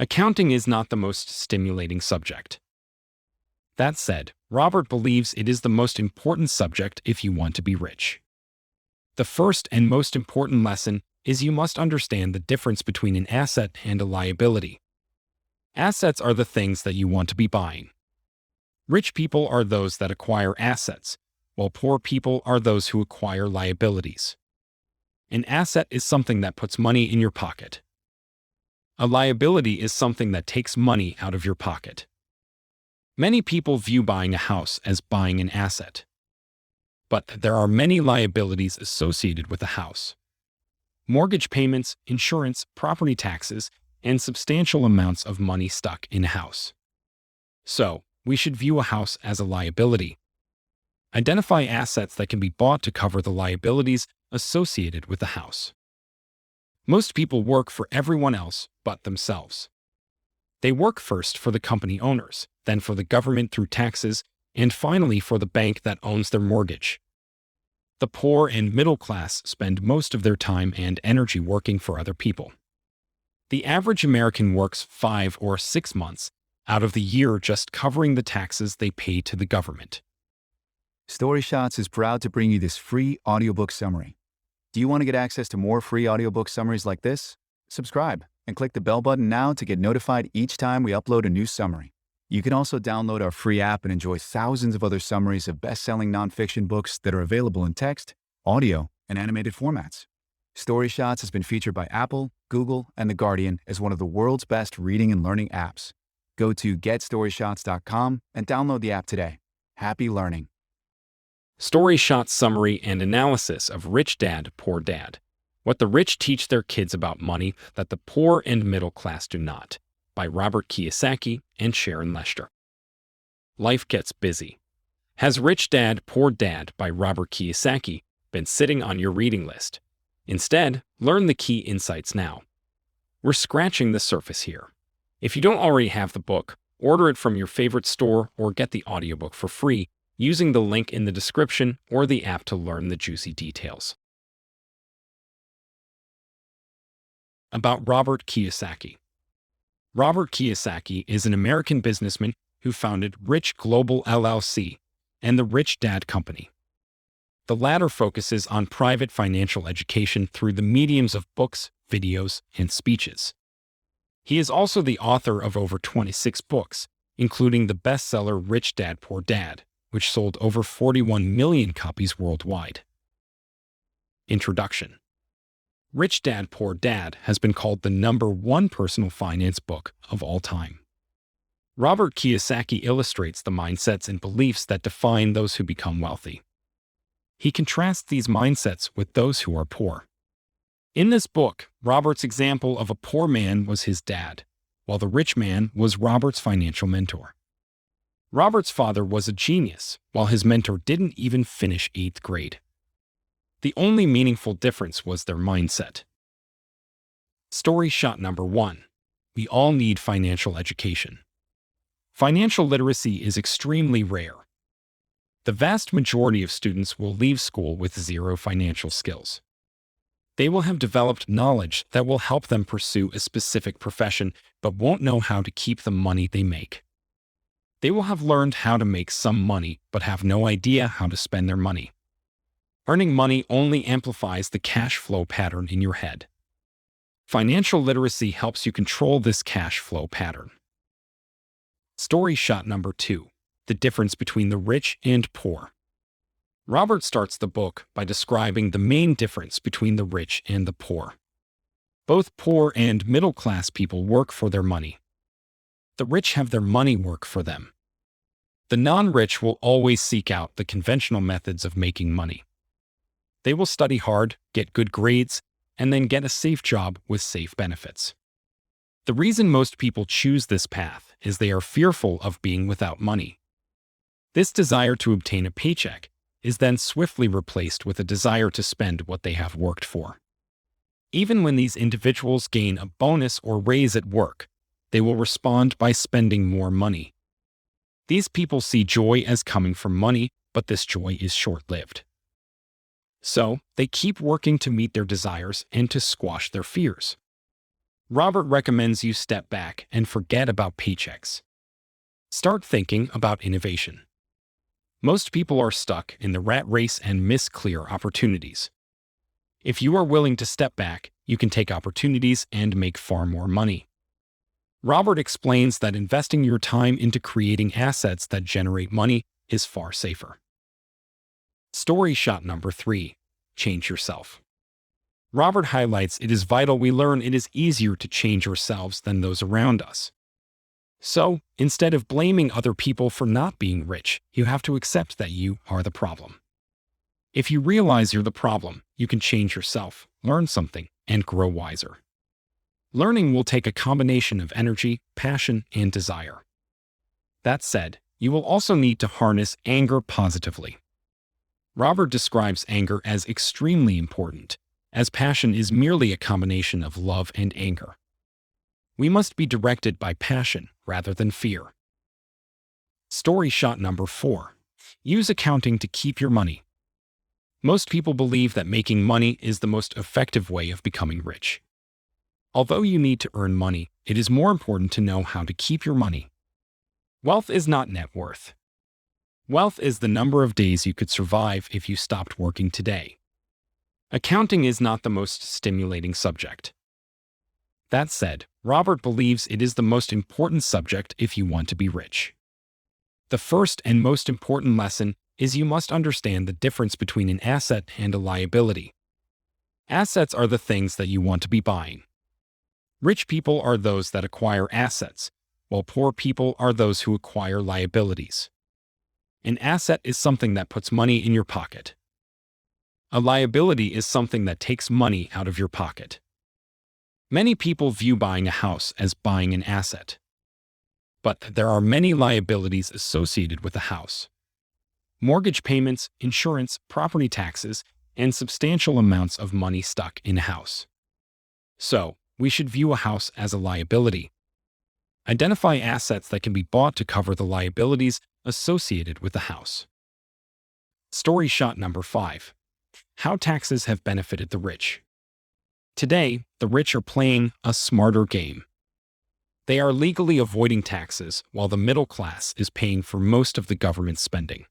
Accounting is not the most stimulating subject. That said, Robert believes it is the most important subject if you want to be rich. The first and most important lesson is you must understand the difference between an asset and a liability. Assets are the things that you want to be buying. Rich people are those that acquire assets, while poor people are those who acquire liabilities. An asset is something that puts money in your pocket. A liability is something that takes money out of your pocket. Many people view buying a house as buying an asset. But there are many liabilities associated with a house. Mortgage payments, insurance, property taxes, and substantial amounts of money stuck in a house. So, we should view a house as a liability. Identify assets that can be bought to cover the liabilities associated with the house. Most people work for everyone else but themselves. They work first for the company owners, then for the government through taxes, and finally for the bank that owns their mortgage. The poor and middle class spend most of their time and energy working for other people. The average American works 5 or 6 months out of the year just covering the taxes they pay to the government. StoryShots is proud to bring you this free audiobook summary. Do you want to get access to more free audiobook summaries like this? Subscribe and click the bell button now to get notified each time we upload a new summary. You can also download our free app and enjoy thousands of other summaries of best-selling nonfiction books that are available in text, audio, and animated formats. StoryShots has been featured by Apple, Google, and The Guardian as one of the world's best reading and learning apps. Go to getstoryshots.com and download the app today. Happy learning. StoryShot Summary and Analysis of Rich Dad, Poor Dad. What the Rich Teach Their Kids About Money That the Poor and Middle Class Do Not, by Robert Kiyosaki and Sharon Lechter. Life Gets Busy. Has Rich Dad, Poor Dad by Robert Kiyosaki been sitting on your reading list? Instead, learn the key insights now. We're scratching the surface here. If you don't already have the book, order it from your favorite store or get the audiobook for free using the link in the description or the app to learn the juicy details. About Robert Kiyosaki. Robert Kiyosaki is an American businessman who founded Rich Global LLC and the Rich Dad Company. The latter focuses on private financial education through the mediums of books, videos, and speeches. He is also the author of over 26 books, including the bestseller Rich Dad, Poor Dad, which sold over 41 million copies worldwide. Introduction. Rich Dad, Poor Dad has been called the #1 personal finance book of all time. Robert Kiyosaki illustrates the mindsets and beliefs that define those who become wealthy. He contrasts these mindsets with those who are poor. In this book, Robert's example of a poor man was his dad, while the rich man was Robert's financial mentor. Robert's father was a genius, while his mentor didn't even finish 8th grade. The only meaningful difference was their mindset. Story shot number 1. We all need financial education. Financial literacy is extremely rare. The vast majority of students will leave school with 0 financial skills. They will have developed knowledge that will help them pursue a specific profession, but won't know how to keep the money they make. They will have learned how to make some money, but have no idea how to spend their money. Earning money only amplifies the cash flow pattern in your head. Financial literacy helps you control this cash flow pattern. Story shot number 2. The difference between the rich and poor. Robert starts the book by describing the main difference between the rich and the poor. Both poor and middle-class people work for their money. The rich have their money work for them. The non-rich will always seek out the conventional methods of making money. They will study hard, get good grades, and then get a safe job with safe benefits. The reason most people choose this path is they are fearful of being without money. This desire to obtain a paycheck is then swiftly replaced with a desire to spend what they have worked for. Even when these individuals gain a bonus or raise at work, they will respond by spending more money. These people see joy as coming from money, but this joy is short-lived. So, they keep working to meet their desires and to squash their fears. Robert recommends you step back and forget about paychecks. Start thinking about innovation. Most people are stuck in the rat race and miss clear opportunities. If you are willing to step back, you can take opportunities and make far more money. Robert explains that investing your time into creating assets that generate money is far safer. Story shot number 3. Change yourself. Robert highlights it is vital we learn it is easier to change ourselves than those around us. So, instead of blaming other people for not being rich, you have to accept that you are the problem. If you realize you're the problem, you can change yourself, learn something, and grow wiser. Learning will take a combination of energy, passion, and desire. That said, you will also need to harness anger positively. Robert describes anger as extremely important, as passion is merely a combination of love and anger. We must be directed by passion rather than fear. Story shot number 4. Use accounting to keep your money. Most people believe that making money is the most effective way of becoming rich. Although you need to earn money, it is more important to know how to keep your money. Wealth is not net worth. Wealth is the number of days you could survive if you stopped working today. Accounting is not the most stimulating subject. That said, Robert believes it is the most important subject if you want to be rich. The first and most important lesson is you must understand the difference between an asset and a liability. Assets are the things that you want to be buying. Rich people are those that acquire assets, while poor people are those who acquire liabilities. An asset is something that puts money in your pocket. A liability is something that takes money out of your pocket. Many people view buying a house as buying an asset. But there are many liabilities associated with a house. Mortgage payments, insurance, property taxes, and substantial amounts of money stuck in a house. So, we should view a house as a liability. Identify assets that can be bought to cover the liabilities associated with the house. Story shot number 5. How taxes have benefited the rich. Today, the rich are playing a smarter game. They are legally avoiding taxes while the middle class is paying for most of the government spending.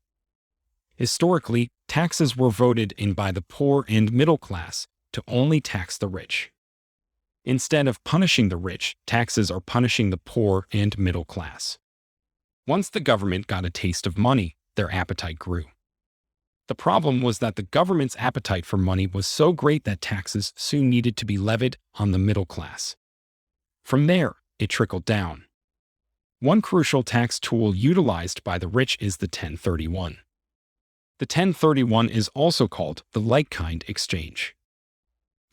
Historically, taxes were voted in by the poor and middle class to only tax the rich. Instead of punishing the rich, taxes are punishing the poor and middle class. Once the government got a taste of money, their appetite grew. The problem was that the government's appetite for money was so great that taxes soon needed to be levied on the middle class. From there, it trickled down. One crucial tax tool utilized by the rich is the 1031. The 1031 is also called the like-kind exchange.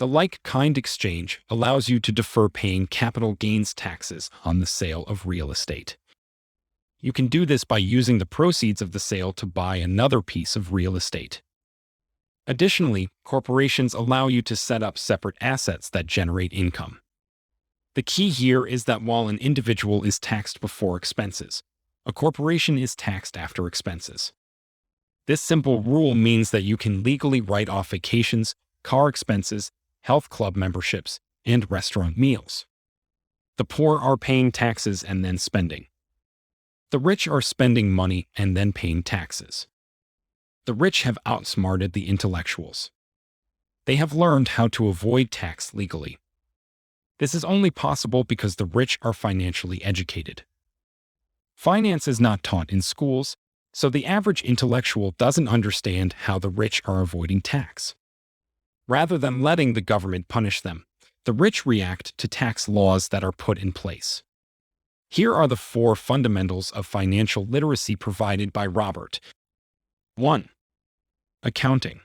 The like-kind exchange allows you to defer paying capital gains taxes on the sale of real estate. You can do this by using the proceeds of the sale to buy another piece of real estate. Additionally, corporations allow you to set up separate assets that generate income. The key here is that while an individual is taxed before expenses, a corporation is taxed after expenses. This simple rule means that you can legally write off vacations, car expenses, health club memberships, and restaurant meals. The poor are paying taxes and then spending. The rich are spending money and then paying taxes. The rich have outsmarted the intellectuals. They have learned how to avoid tax legally. This is only possible because the rich are financially educated. Finance is not taught in schools, so the average intellectual doesn't understand how the rich are avoiding tax. Rather than letting the government punish them, the rich react to tax laws that are put in place. Here are the 4 fundamentals of financial literacy provided by Robert. 1. Accounting.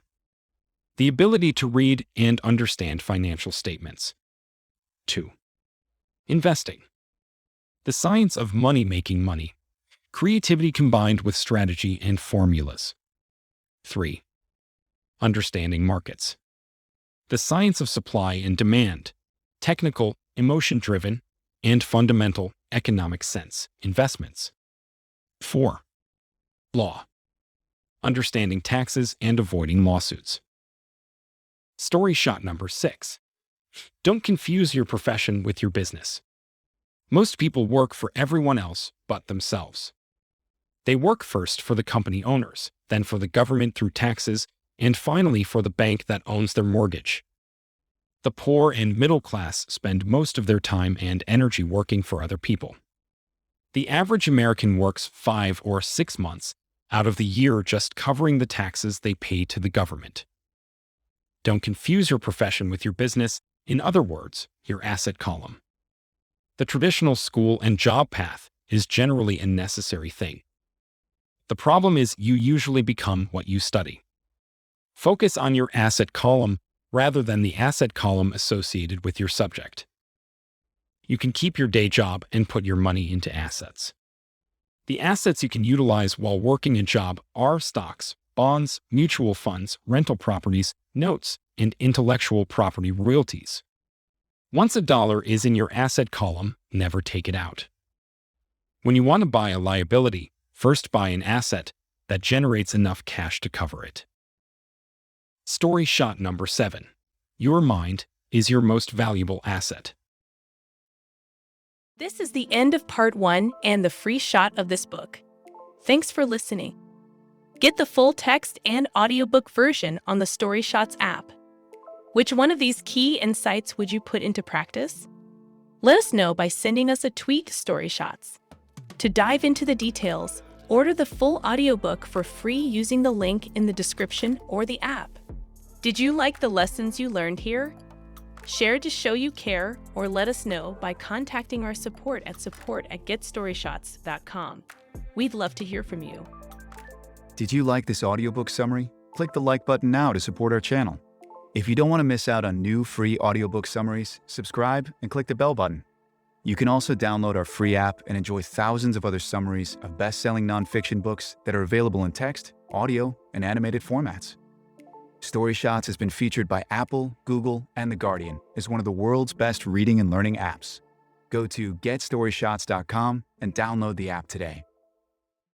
The ability to read and understand financial statements. 2. Investing. The science of making money. Creativity combined with strategy and formulas. 3. Understanding markets. The science of supply and demand, technical, emotion-driven, and fundamental economic sense investments. 4. Law. Understanding taxes and avoiding lawsuits. Story shot number 6. Don't confuse your profession with your business. Most people work for everyone else but themselves. They work first for the company owners, then for the government through taxes, and finally for the bank that owns their mortgage. The poor and middle class spend most of their time and energy working for other people. The average American works 5 or 6 months out of the year just covering the taxes they pay to the government. Don't confuse your profession with your business, in other words, your asset column. The traditional school and job path is generally a necessary thing. The problem is you usually become what you study. Focus on your asset column rather than the asset column associated with your subject. You can keep your day job and put your money into assets. The assets you can utilize while working a job are stocks, bonds, mutual funds, rental properties, notes, and intellectual property royalties. Once a dollar is in your asset column, never take it out. When you want to buy a liability, first buy an asset that generates enough cash to cover it. Story shot number 7. Your mind is your most valuable asset. This is the end of part 1 and the free shot of this book. Thanks for listening. Get the full text and audiobook version on the StoryShots app. Which one of these key insights would you put into practice? Let us know by sending us a tweet to StoryShots. To dive into the details, order the full audiobook for free using the link in the description or the app. Did you like the lessons you learned here? Share to show you care or let us know by contacting our support at support@getstoryshots.com. We'd love to hear from you. Did you like this audiobook summary? Click the like button now to support our channel. If you don't want to miss out on new free audiobook summaries, subscribe and click the bell button. You can also download our free app and enjoy thousands of other summaries of best-selling nonfiction books that are available in text, audio, and animated formats. StoryShots has been featured by Apple, Google, and The Guardian as one of the world's best reading and learning apps. Go to getstoryshots.com and download the app today.